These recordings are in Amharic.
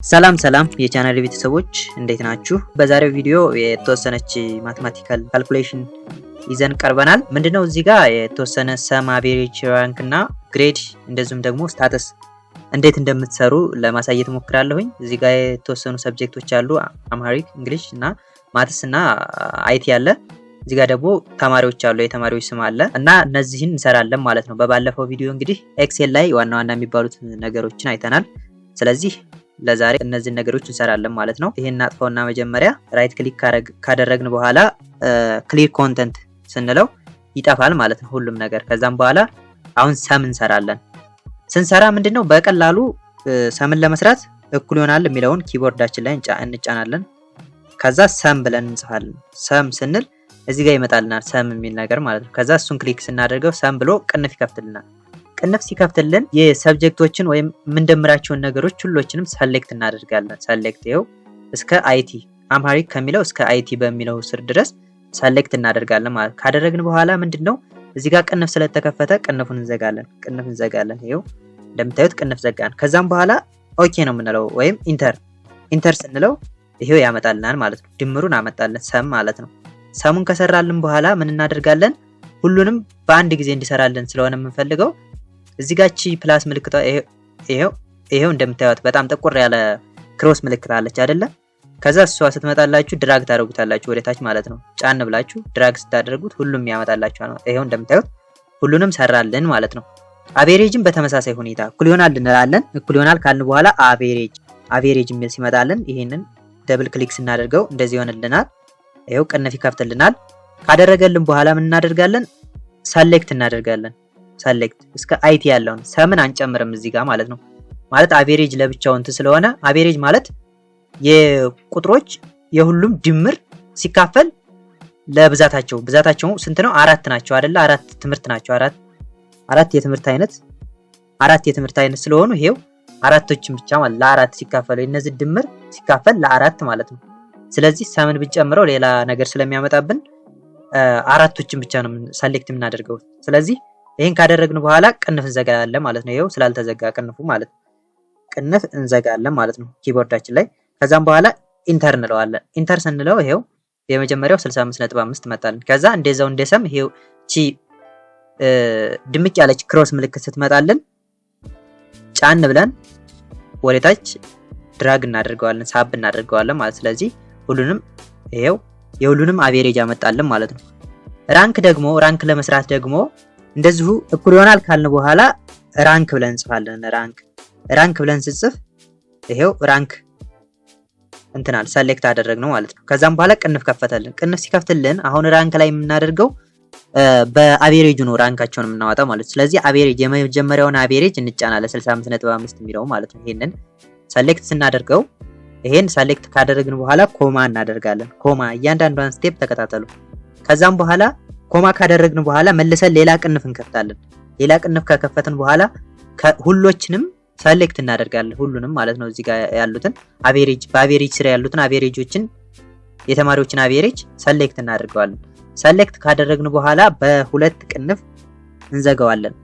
ሰላም የቻናል ቤተሰቦች እንዴት ናችሁ? በዛሬው ቪዲዮ የተወሰነች ማቴማቲካል ካልኩሌሽን ይዘን ቀርበናል። ምንድነው እዚህ ጋር የተወሰነ ሰም፣ አቬሬጅ፣ ራንክ እና ግሬድ እንደዚሁም ደግሞ ስታተስ እንዴት እንደምትሰሩ ለማሳየት ሞክራለሁኝ። እዚህ ጋር የተወሰኑ ሰብጀክቶች አሉ፣ አምሃሪክ፣ እንግሊሽ እና ማትስ እና አይቲ አለ። እዚህ ጋር ደግሞ ተማሪዎች አሉ፣ የተማሪዎች ስም አለ እና እነዚህን እንሰራለን ማለት ነው። በባለፈው ቪዲዮ እንግዲህ ኤክሴል ላይ ዋና የሚባሉት ነገሮችን አይተናል። ስለዚህ ለዛሬ እነዚህን ነገሮች እንሰራለን ማለት ነው። ይሄን አጥፋውና መጀመሪያ ራይት ክሊክ ካደረግን በኋላ ክሊር ኮንተንት ስንለው ይጠፋል ማለት ነው ሁሉም ነገር። ከዛም በኋላ አሁን ሰም እንሰራለን። ስንሰራ ምንድነው በቀላሉ ሰምን ለመስራት እኩል ይሆናል የሚለውን ኪቦርዳችን ላይ እንጫናለን። ከዛ ሰም ብለን እንጽፋለን። ሰም ስንል እዚህ ጋር ይመጣልናል ሰም የሚል ነገር ማለት ነው። ከዛ እሱን ክሊክ ስናደርገው ሰም ብሎ ቅንፍ ይከፍትልናል። ቅንፍ ሲከፍትልን የሰብጀክቶችን ወይም የምንደምራቸውን ነገሮች ሁሎችንም ሰሌክት እናደርጋለን። ሰሌክት ይኸው እስከ አይቲ አምሃሪክ ከሚለው እስከ አይቲ በሚለው ስር ድረስ ሰሌክት እናደርጋለን ማለት ነው። ካደረግን በኋላ ምንድነው እዚህ ጋር ቅንፍ ስለተከፈተ ቅንፉን እንዘጋለን። ይኸው እንደምታዩት ቅንፍ ዘጋን። ከዛም በኋላ ኦኬ ነው የምንለው ወይም ኢንተር ስንለው ይሄው ያመጣልናል ማለት ነው። ድምሩን አመጣልን ሰም ማለት ነው። ሰሙን ከሰራልን በኋላ ምን እናደርጋለን? ሁሉንም በአንድ ጊዜ እንዲሰራልን ስለሆነ የምንፈልገው እዚህ ጋር ቺ ፕላስ ምልክቷ ይሄው እንደምታዩት በጣም ጥቁር ያለ ክሮስ ምልክት አለች አይደለ? ከዛ እሷ ስትመጣላችሁ ድራግ ታደርጉታላችሁ ወደ ታች ማለት ነው። ጫን ብላችሁ ድራግ ስታደርጉት ሁሉም ያመጣላችኋል። ይሄው እንደምታዩት ሁሉንም ሰራልን ማለት ነው። አቬሬጅን በተመሳሳይ ሁኔታ እኩል ይሆናል እንላለን። እኩል ይሆናል ካልን በኋላ አቬሬጅ የሚል ሲመጣልን ይሄንን ደብል ክሊክ ስናደርገው እንደዚህ ይሆንልናል። ይሄው ቅንፍ ይከፍትልናል። ካደረገልን በኋላ ምን እናደርጋለን? ሰሌክት እናደርጋለን። ሰሌክት እስከ አይቲ ያለውን ሰምን አንጨምርም እዚህ ጋር ማለት ነው። ማለት አቬሬጅ ለብቻው እንት ስለሆነ አቬሬጅ ማለት የቁጥሮች የሁሉም ድምር ሲካፈል ለብዛታቸው ስንት ነው? 4 ናቸው አይደለ? 4 ትምህርት ናቸው። አራት የትምህርት አይነት ስለሆኑ ይሄው አራቶችን ብቻ ማለት ለአራት ሲካፈል እነዚህ ድምር ሲካፈል ለአራት ማለት ነው። ስለዚህ ሰምን ብንጨምረው ሌላ ነገር ስለሚያመጣብን አራቶችን ብቻ ነው ሰሌክት የምናደርገው። ስለዚህ ይሄን ካደረግን በኋላ ቅንፍ እንዘጋለን ማለት ነው። ይሄው ስላልተዘጋ ቅንፉ ማለት ነው። ቅንፍ እንዘጋለን ማለት ነው ኪቦርዳችን ላይ። ከዛም በኋላ ኢንተር እንለዋለን። ኢንተር ስንለው ይሄው የመጀመሪያው 65.5 መጣልን። ከዛ እንደዛው እንደሰም ይሄው ቺ ድምቅ ያለች ክሮስ ምልክት ስትመጣልን ጫን ብለን ወደታች ድራግ እናደርገዋለን፣ ሳብ እናደርገዋለን ማለት። ስለዚህ ሁሉንም ይሄው የሁሉንም አቬሬጅ አመጣልን ማለት ነው። ራንክ ለመስራት ደግሞ እንደዚሁ እኩል ይሆናል ካልን በኋላ ራንክ ብለን እንጽፋለን። ራንክ ብለን ስንጽፍ ይሄው ራንክ እንትናል ሰሌክት አደረግነው ማለት ነው። ከዛም በኋላ ቅንፍ ከፈተልን። ቅንፍ ሲከፍትልን አሁን ራንክ ላይ የምናደርገው በአቬሬጁ ነው ራንካቸውን የምናወጣው ማለት ነው። ስለዚህ አቬሬጅ የመጀመሪያውን አቬሬጅ እንጫናለን 65.5 የሚለው ማለት ነው። ይሄንን ሰሌክት ስናደርገው ይሄን ሰሌክት ካደረግን በኋላ ኮማ እናደርጋለን። ኮማ እያንዳንዷን ስቴፕ ተከታተሉ። ከዛም በኋላ ኮማ ካደረግን በኋላ መልሰን ሌላ ቅንፍ እንከፍታለን። ሌላ ቅንፍ ከከፈትን በኋላ ሁሎችንም ሰሌክት እናደርጋለን፣ ሁሉንም ማለት ነው። እዚህ ጋር ያሉትን አቬሬጅ በአቬሬጅ ስራ ያሉትን አቬሬጆችን የተማሪዎችን አቬሬጅ ሰሌክት እናደርገዋለን። ሰሌክት ካደረግን በኋላ በሁለት ቅንፍ እንዘጋዋለን።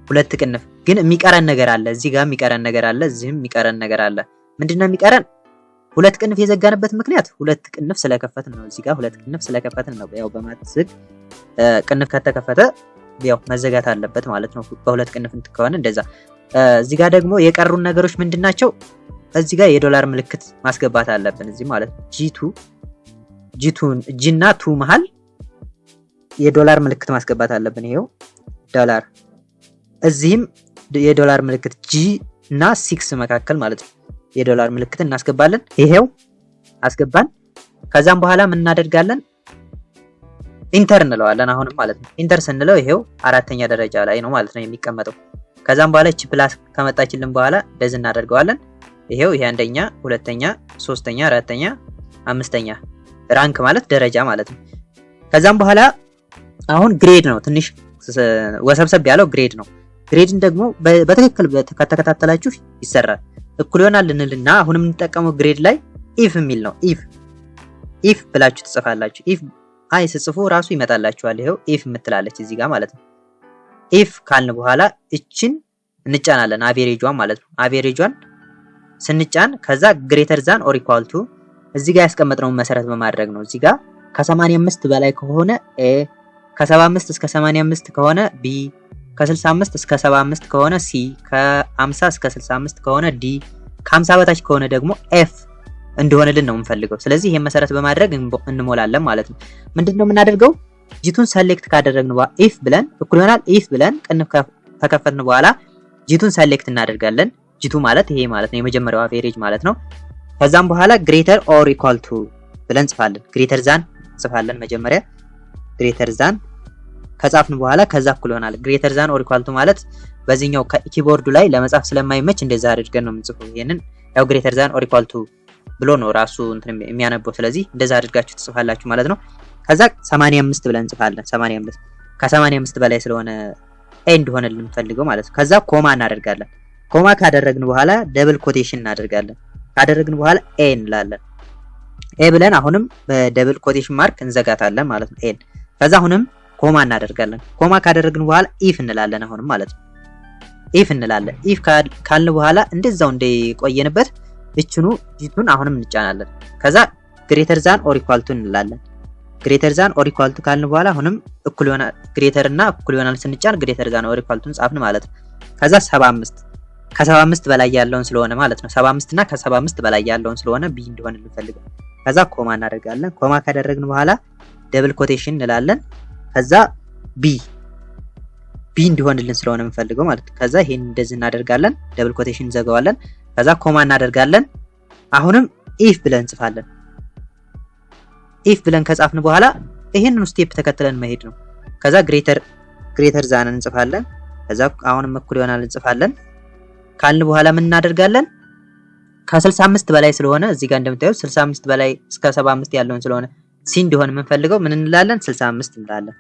ሁለት ቅንፍ ግን የሚቀረን ነገር አለ። እዚህ ጋር የሚቀረን ነገር አለ፣ እዚህም የሚቀረን ነገር አለ። ምንድነው የሚቀረን? ሁለት ቅንፍ የዘጋንበት ምክንያት ሁለት ቅንፍ ስለከፈትን ነው። እዚህ ጋር ሁለት ቅንፍ ስለከፈትን ነው። ያው በማትስ ቅንፍ ከተከፈተ ያው መዘጋት አለበት ማለት ነው። በሁለት ቅንፍ ከሆነ እንደዛ። እዚህ ጋር ደግሞ የቀሩን ነገሮች ምንድናቸው? እዚህ ጋር የዶላር ምልክት ማስገባት አለብን እዚህ ማለት ነው። ጂ እና ቱ መሃል የዶላር ምልክት ማስገባት አለብን። ይሄው ዶላር፣ እዚህም የዶላር ምልክት ጂ እና 6 መካከል ማለት ነው የዶላር ምልክት እናስገባለን። ይሄው አስገባን። ከዛም በኋላ ምን እናደርጋለን? ኢንተር እንለዋለን አሁንም ማለት ነው። ኢንተር ስንለው ይሄው 4ኛ ደረጃ ላይ ነው ማለት ነው የሚቀመጠው። ከዛም በኋላ እቺ ፕላስ ከመጣችልን በኋላ እንደዚህ እናደርገዋለን። ይሄው ይሄ አንደኛ፣ ሁለተኛ፣ ሶስተኛ፣ አራተኛ፣ አምስተኛ ራንክ ማለት ደረጃ ማለት ነው። ከዛም በኋላ አሁን ግሬድ ነው። ትንሽ ወሰብሰብ ያለው ግሬድ ነው። ግሬድን ደግሞ በትክክል ከተከታተላችሁ ይሰራል። እኩል ይሆናል እንልና አሁን የምንጠቀመው ግሬድ ላይ ኢፍ የሚል ነው። ኢፍ ብላችሁ ትጽፋላችሁ። ኢፍ አይ ስጽፉ ራሱ ይመጣላችኋል። ይሄው ኢፍ የምትላለች እዚህ ጋር ማለት ነው። ኢፍ ካልን በኋላ እችን እንጫናለን አቬሬጇን ማለት ነው። አቬሬጇን ስንጫን ከዛ ግሬተር ዛን ኦር ኢኳል ቱ እዚህ ጋር ያስቀመጥነውን መሰረት በማድረግ ነው። እዚህ ጋር ከ85 በላይ ከሆነ ኤ፣ ከ75 እስከ 85 ከሆነ ቢ፣ ከ65 እስከ 75 ከሆነ ሲ፣ ከ50 እስከ 65 ከሆነ ዲ፣ ከ50 በታች ከሆነ ደግሞ ኤፍ እንደሆነልን ነው የምንፈልገው። ስለዚህ ይሄን መሰረት በማድረግ እንሞላለን ማለት ነው። ምንድነው የምናደርገው? ጂቱን ሰሌክት ካደረግን በኋላ ኢፍ ብለን እኩል ይሆናል ኢፍ ብለን ቅንፍ ከከፈትን በኋላ ጂቱን ሰሌክት እናደርጋለን። ጂቱ ማለት ይሄ ማለት ነው፣ የመጀመሪያው አቬሬጅ ማለት ነው። ከዛም በኋላ ግሬተር ኦር ኢኳል ቱ ብለን ጽፋለን። ግሬተር ዛን ጽፋለን መጀመሪያ ግሬተር ዛን ከጻፍን በኋላ ከዛ እኩል ይሆናል። ግሬተር ዛን ኦር ኢኳል ቱ ማለት በዚህኛው ኪቦርዱ ላይ ለመጻፍ ስለማይመች እንደዛ አድርገን ነው የምንጽፈው። ይሄንን ያው ግሬተር ዛን ኦር ኢኳል ቱ ብሎ ነው ራሱ እንትን የሚያነበው። ስለዚህ እንደዛ አድርጋችሁ ትጽፋላችሁ ማለት ነው። ከዛ 85 ብለን እንጽፋለን። 85 ከ85 በላይ ስለሆነ ኤ እንደሆነልን እንፈልገው ማለት ነው። ከዛ ኮማ እናደርጋለን። ኮማ ካደረግን በኋላ ደብል ኮቴሽን እናደርጋለን። ካደረግን በኋላ ኤ እንላለን። ኤ ብለን አሁንም በደብል ኮቴሽን ማርክ እንዘጋታለን ማለት ነው ኤን። ከዛ አሁንም ኮማ እናደርጋለን። ኮማ ካደረግን በኋላ ኢፍ እንላለን አሁንም ማለት ነው። ኢፍ እንላለን። ኢፍ ካልን በኋላ እንደዛው እንደቆየንበት እችኑ ጂቱን አሁንም እንጫናለን። ከዛ ግሬተር ዛን ኦር ኢኳል ቱ እንላለን። ግሬተር ዛን ኦር ኢኳል ቱ ካልን በኋላ አሁንም እኩል ይሆናል ግሬተር እና እኩል ይሆናል ስንጫን ግሬተር ዛን ኦር ኢኳል ቱን ጻፍን ማለት ነው። ከዛ 75 ከ75 በላይ ያለውን ስለሆነ ማለት ነው 75 እና ከ75 በላይ ያለውን ስለሆነ ቢ እንደሆነ እንፈልገው። ከዛ ኮማ እናደርጋለን። ኮማ ካደረግን በኋላ ደብል ኮቴሽን እንላለን። ከዛ ቢ እንዲሆንልን ስለሆነ የምንፈልገው ማለት ነው። ከዛ ይሄን እንደዚህ እናደርጋለን። ደብል ኮቴሽን እንዘጋዋለን። ከዛ ኮማ እናደርጋለን። አሁንም ኢፍ ብለን እንጽፋለን። ኢፍ ብለን ከጻፍን በኋላ ይሄንን ስቴፕ ተከትለን መሄድ ነው። ከዛ ግሬተር ዛን እንጽፋለን። ከዛ አሁንም እኩል ይሆናል እንጽፋለን። ካልን በኋላ ምን እናደርጋለን? ከ65 በላይ ስለሆነ እዚህ ጋር እንደምታዩት 65 በላይ እስከ 75 ያለውን ስለሆነ ሲ እንዲሆን የምንፈልገው ምን እንላለን? 65 እንላለን።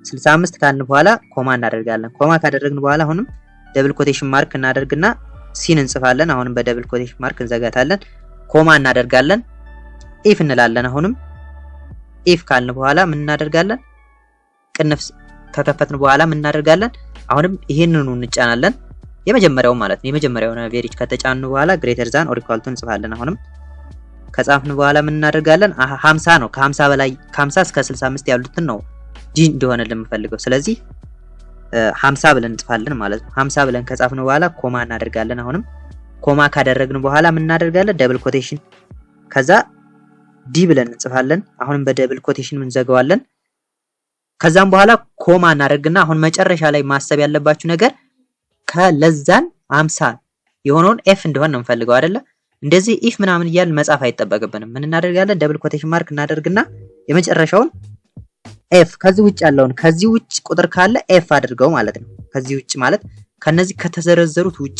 65 ካልን በኋላ ኮማ እናደርጋለን። ኮማ ካደረግን በኋላ አሁንም ደብል ኮቴሽን ማርክ እናደርግና ሲን እንጽፋለን። አሁንም በደብል ኮቴሽን ማርክ እንዘጋታለን። ኮማ እናደርጋለን። ኢፍ እንላለን። አሁንም ኢፍ ካልን በኋላ ምን እናደርጋለን? ቅንፍ ከከፈትን በኋላ ምን እናደርጋለን? አሁንም ይሄንኑ እንጫናለን። የመጀመሪያው ማለት ነው። የመጀመሪያውን አቬሬጅ ከተጫኑ በኋላ ግሬተር ዛን ኦር ኢኳል ቱ እንጽፋለን። አሁንም ከጻፍን በኋላ ምን እናደርጋለን? 50 ነው። ከ50 በላይ ከ50 እስከ 65 ያሉትን ነው ጂ እንደሆነ ለምፈልገው። ስለዚህ 50 ብለን እንጽፋለን ማለት ነው። 50 ብለን ከጻፍን በኋላ ኮማ እናደርጋለን። አሁንም ኮማ ካደረግን በኋላ ምን እናደርጋለን? ደብል ኮቴሽን ከዛ ዲ ብለን እንጽፋለን። አሁንም በደብል ኮቴሽን እንዘጋዋለን። ከዛም በኋላ ኮማ እናደርግና አሁን መጨረሻ ላይ ማሰብ ያለባችሁ ነገር ከለዛን 50 የሆነውን ኤፍ እንደሆነ ነው የምፈልገው አይደለ? እንደዚህ ኢፍ ምናምን እያልን መጻፍ አይጠበቅብንም። ምን እናደርጋለን? ደብል ኮቴሽን ማርክ እናደርግና የመጨረሻውን ኤፍ ከዚህ ውጭ ያለውን ከዚህ ውጭ ቁጥር ካለ ኤፍ አድርገው ማለት ነው። ከዚህ ውጭ ማለት ከነዚህ ከተዘረዘሩት ውጭ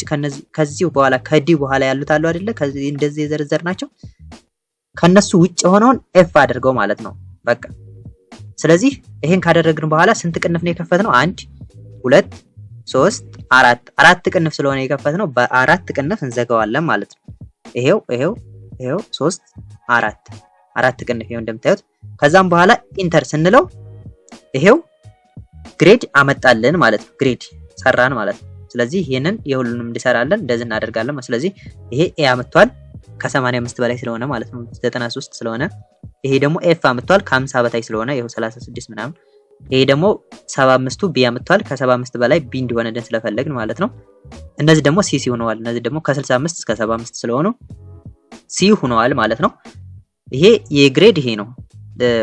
ከዚህ በኋላ ከዲ በኋላ ያሉት አሉ አይደለ? ከዚህ እንደዚህ የዘረዘርናቸው ከነሱ ውጭ የሆነውን ኤፍ አድርገው ማለት ነው። በቃ ስለዚህ ይሄን ካደረግን በኋላ ስንት ቅንፍ ነው የከፈትነው? 1 2 3 4 4 ቅንፍ ስለሆነ የከፈትነው በአራት ቅንፍ እንዘጋዋለን ማለት ነው። ይሄው 3 4 ቅንፍ ይሄው እንደምታዩት። ከዛም በኋላ ኢንተር ስንለው ይሄው ግሬድ አመጣልን ማለት ነው። ግሬድ ሰራን ማለት ነው። ስለዚህ ይሄንን የሁሉንም እንዲሰራለን እንደዚህ እናደርጋለን። ስለዚህ ይሄ ኤ አመጣል ከ85 በላይ ስለሆነ ማለት ነው 93 ስለሆነ፣ ይሄ ደግሞ ኤፍ አመጣል ከ50 በታይ ስለሆነ ይሄው 36 ምናምን፣ ይሄ ደግሞ 75ቱ ቢ አመጣል ከ75 በላይ ቢ እንዲሆነልን ስለፈለግን ማለት ነው። እነዚህ ደግሞ ሲ ሆነዋል። እነዚህ ደግሞ ከ65 እስከ 75 ስለሆኑ ሲ ሆነዋል ማለት ነው። ይሄ የግሬድ ይሄ ነው።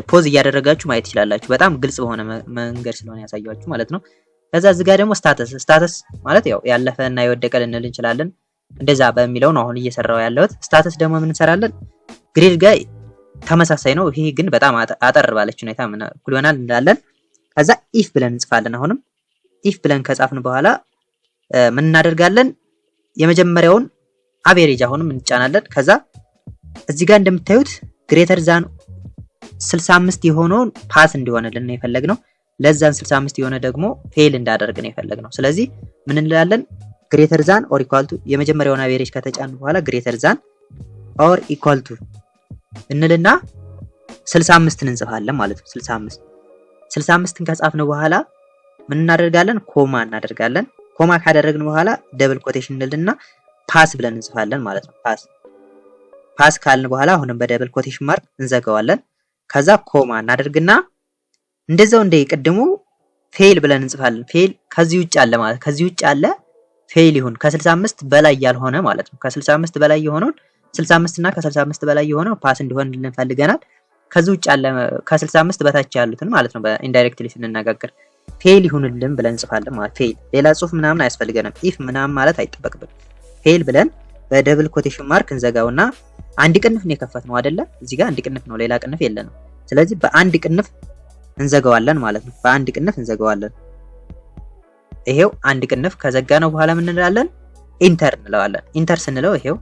ፖዝ እያደረጋችሁ ማየት ትችላላችሁ። በጣም ግልጽ በሆነ መንገድ ስለሆነ ያሳያችሁ ማለት ነው። ከዛ እዚህ ጋር ደግሞ ስታተስ ማለት ያው ያለፈና የወደቀ ልንል እንችላለን። እንደዛ በሚለው ነው አሁን እየሰራው ያለሁት። ስታተስ ደግሞ ምን እንሰራለን? ግሬድ ጋር ተመሳሳይ ነው። ይሄ ግን በጣም አጠር ባለች ሁኔታ እኩል ይሆናል እንላለን። ከዛ ኢፍ ብለን እንጽፋለን። አሁንም ኢፍ ብለን ከጻፍን በኋላ ምን እናደርጋለን? የመጀመሪያውን አቬሬጅ አሁንም እንጫናለን። ከዛ እዚህ ጋር እንደምታዩት ግሬተር ዛን 65 የሆነውን ፓስ እንዲሆንልን ነው የፈለግነው። ለዛን 65 የሆነ ደግሞ ፌል እንዳደርግ ነው የፈለግነው። ስለዚህ ምን እንላለን? ግሬተር ዛን ኦር ኢኳል ቱ የመጀመሪያውን አቬሬጅ ከተጫን በኋላ ግሬተር ዛን ኦር ኢኳል ቱ እንልና 65ን እንጽፋለን ማለት ነው። 65ን ከጻፍን በኋላ ምን እናደርጋለን? ኮማ እናደርጋለን። ኮማ ካደረግን በኋላ ደብል ኮቴሽን እንልና ፓስ ብለን እንጽፋለን ማለት ነው። ፓስ ካልን በኋላ አሁንም በደብል ኮቴሽን ማርክ እንዘጋዋለን። ከዛ ኮማ እናደርግና እንደዛው እንደቀደሙ ፌል ብለን እንጽፋለን። ፌል ከዚህ ውጭ አለ ማለት ከዚህ ውጭ አለ ፌል ይሁን ከ65 በላይ ያልሆነ ማለት ነው። ከ65 በላይ የሆነውን 65 እና ከ65 በላይ የሆነው ፓስ እንዲሆን እንፈልገናል። ከዚህ ውጭ አለ ከ65 በታች ያሉትን ማለት ነው። በኢንዳይሬክትሊ ስንነጋገር ፌል ይሁንልን ብለን እንጽፋለን ማለት ፌል። ሌላ ጽሁፍ ምናምን አያስፈልገንም። ኢፍ ምናምን ማለት አይጠበቅብን። ፌል ብለን በደብል ኮቴሽን ማርክ እንዘጋውና አንድ ቅንፍ ነው የከፈትነው አይደለ? እዚህ ጋር አንድ ቅንፍ ነው፣ ሌላ ቅንፍ የለንም። ስለዚህ በአንድ ቅንፍ እንዘጋዋለን ማለት ነው። በአንድ ቅንፍ እንዘጋዋለን። ይሄው አንድ ቅንፍ ከዘጋነው በኋላ ምን እንላለን? ኢንተር እንለዋለን። ኢንተር ስንለው ይሄው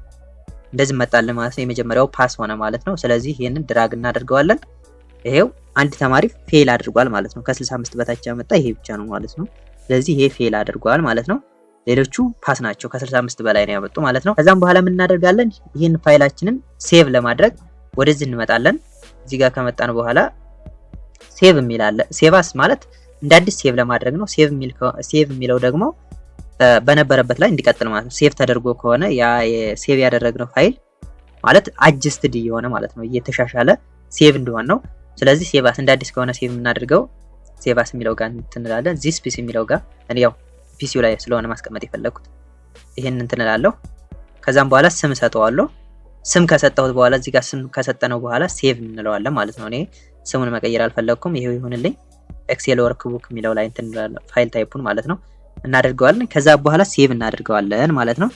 እንደዚህ መጣልን ማለት ነው። የመጀመሪያው ፓስ ሆነ ማለት ነው። ስለዚህ ይሄንን ድራግ እናደርገዋለን። ይሄው አንድ ተማሪ ፌል አድርጓል ማለት ነው። ከ65 በታች ያመጣ ይሄ ብቻ ነው ማለት ነው። ስለዚህ ይሄ ፌል አድርጓል ማለት ነው። ሌሎቹ ፓስ ናቸው፣ ከ65 በላይ ነው ያመጡ ማለት ነው። ከዛም በኋላ ምን እናደርጋለን? ይሄን ፋይላችንን ሴቭ ለማድረግ ወደዚህ እንመጣለን። እዚህ ጋር ከመጣን በኋላ ሴቭ የሚል አለ። ሴቫስ ማለት እንደ አዲስ ሴቭ ለማድረግ ነው። ሴቭ የሚለው ደግሞ በነበረበት ላይ እንዲቀጥል ማለት ነው። ሴቭ ተደርጎ ከሆነ ያ ሴቭ ያደረግነው ፋይል ማለት አጀስትድ የሆነ ማለት ነው፣ እየተሻሻለ ሴቭ እንደሆነ ነው። ስለዚህ ሴቫስ እንደ አዲስ ከሆነ ሴቭ የምናደርገው ሴቫስ የሚለው ጋር እንትንላለን። ዚስ ፒሲ የሚለው ጋር እኔ ያው ፒሲው ላይ ስለሆነ ማስቀመጥ የፈለኩት ይሄን እንትንላለሁ። ከዛም በኋላ ስም ሰጠዋለሁ። ስም ከሰጠሁት በኋላ እዚህ ጋር ስም ከሰጠነው በኋላ ሴቭ እንለዋለን ማለት ነው። እኔ ስሙን መቀየር አልፈለኩም፣ ይሄው ይሁንልኝ። ኤክሴል ወርክቡክ የሚለው ላይ እንትንላለን፣ ፋይል ታይፑን ማለት ነው እናደርገዋለን። ከዛ በኋላ ሴቭ እናደርገዋለን ማለት ነው።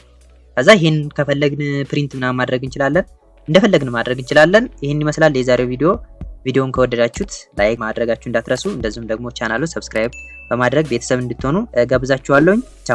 ከዛ ይሄን ከፈለግን ፕሪንት ምናምን ማድረግ እንችላለን፣ እንደፈለግን ማድረግ እንችላለን። ይሄን ይመስላል የዛሬው ቪዲዮ። ቪዲዮውን ከወደዳችሁት ላይክ ማድረጋችሁ እንዳትረሱ፣ እንደዚሁም ደግሞ ቻናሉን ሰብስክራይብ በማድረግ ቤተሰብ እንድትሆኑ ጋብዛችኋለሁ። ቻው።